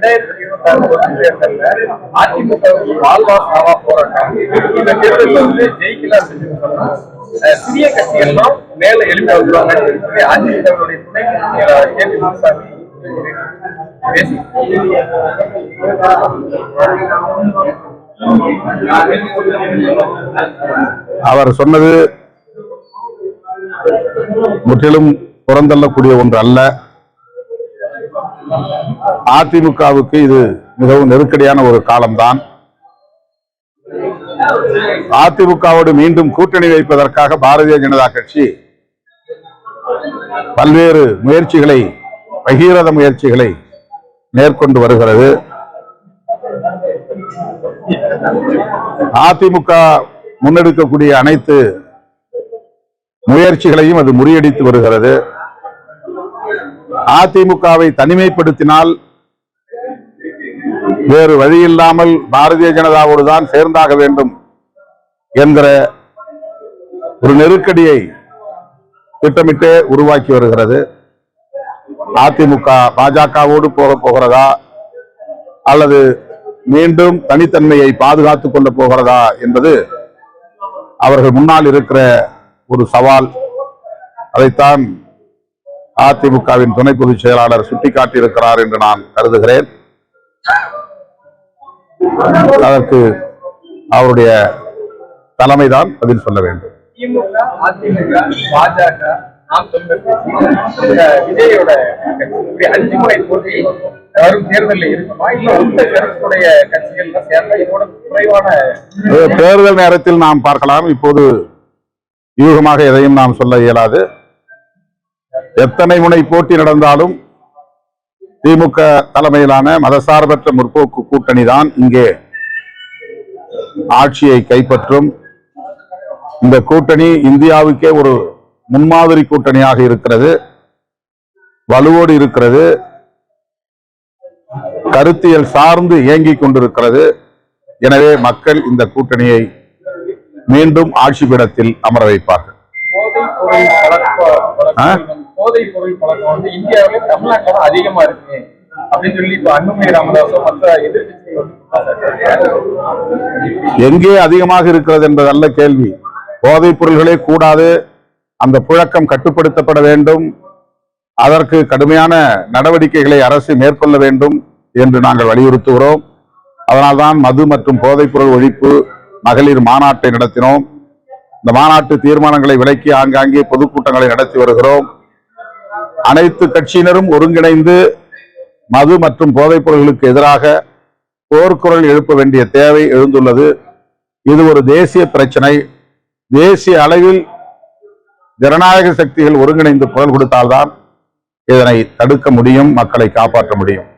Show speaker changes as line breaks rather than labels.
2026 தேர்தல்ல அதிமுக வாழ்வா சாவா போராட்டம். இந்த தேர்தலில் வந்து ஜெயிக்கலாம் சிறிய கட்சிகள்லாம் மேல எழுப்பி வந்துருவாங்க. அதிமுகவுடைய துணை செயலாளர் கே பி முனுசாமி பேசி
அவர் சொன்னது முற்றிலும் புறந்தள்ளக்கூடிய ஒன்று அல்ல. அதிமுகவுக்கு இது மிகவும் நெருக்கடியான ஒரு காலம்தான். அதிமுகவோடு மீண்டும் கூட்டணி வைப்பதற்காக பாரதிய ஜனதா கட்சி பல்வேறு முயற்சிகளை, பகீரத முயற்சிகளை மேற்கொண்டு வருகிறது. அதிமுக முன்னெடுக்கக்கூடிய அனைத்து முயற்சிகளையும் அது முறியடித்து வருகிறது. அதிமுகவை தனிமைப்படுத்தினால் வேறு வழியில்லாமல் பாரதிய ஜனதாவோடு தான் சேர்ந்தாக வேண்டும் என்கிற ஒரு நெருக்கடியை திட்டமிட்டு உருவாக்கி வருகிறது. அதிமுக பாஜகவோடு போகிறதா அல்லது மீண்டும் தனித்தன்மையை பாதுகாத்துக் கொண்டு போகிறதா என்பது அவர்கள் முன்னால் இருக்கிற ஒரு சவால். அதைத்தான் அதிமுகவின் துணை பொதுச் செயலாளர் சுட்டிக்காட்டியிருக்கிறார் என்று நான் கருதுகிறேன். அதற்கு அவருடைய தலைமைதான் பதில் சொல்ல வேண்டும்.
திமுக, அதிமுக, பாஜக, நாம் தமிழர் கட்சி, விஜயோட அஞ்சு முறை போட்டி வரும் தேர்தலில் இருக்குமா? இல்ல இந்த கருத்துடைய கட்சிகள் சேர்ந்த இதோட குறைவான
தேர்தல் நேரத்தில் நாம் பார்க்கலாம். இப்போது யூகமாக எதையும் நாம் சொல்ல இயலாது. எத்தனை முனை போட்டி நடந்தாலும் திமுக தலைமையிலான மதசார்பற்ற முற்போக்கு கூட்டணி தான் இங்கே ஆட்சியை கைப்பற்றும். இந்த கூட்டணி இந்தியாவுக்கே ஒரு முன்மாதிரி கூட்டணியாக இருக்கிறது, வலுவோடு இருக்கிறது, கருத்தியல் சார்ந்து இயங்கிக் கொண்டிருக்கிறது. எனவே மக்கள் இந்த கூட்டணியை மீண்டும் ஆட்சி பீடத்தில் அமர வைப்பார்கள்.
போதைப் பொருள் பழக்கம் வந்து இந்தியாவில தமிழ்நாட்டில் அதிகமா இருக்கு அப்படின்னு சொல்லி இப்ப அன்புமணி ராமதாஸும் மற்ற எதிர்கட்சிகள்
எங்கே அதிகமாக இருக்கிறது என்பதல்ல கேள்வி. போதைப் பொருள்களே கூடாது, அந்த புழக்கம் கட்டுப்படுத்தப்பட வேண்டும், அதற்கு கடுமையான நடவடிக்கைகளை அரசு மேற்கொள்ள வேண்டும் என்று நாங்கள் வலியுறுத்துகிறோம். அதனால்தான் மது மற்றும் போதைப் பொருள் ஒழிப்பு மகளிர் மாநாட்டை நடத்தினோம். இந்த மாநாட்டு தீர்மானங்களை விலக்கி ஆங்காங்கே பொதுக்கூட்டங்களை நடத்தி வருகிறோம். அனைத்து கட்சியினரும் ஒருங்கிணைந்து மது மற்றும் போதைப் பொருள்களுக்கு எதிராக போர்க்குரல் எழுப்ப வேண்டிய தேவை எழுந்துள்ளது. இது ஒரு தேசிய பிரச்சனை. தேசிய அளவில் ஜனநாயக சக்திகள் ஒருங்கிணைந்து குரல் கொடுத்தால்தான் இதனை தடுக்க முடியும், மக்களை காப்பாற்ற முடியும்.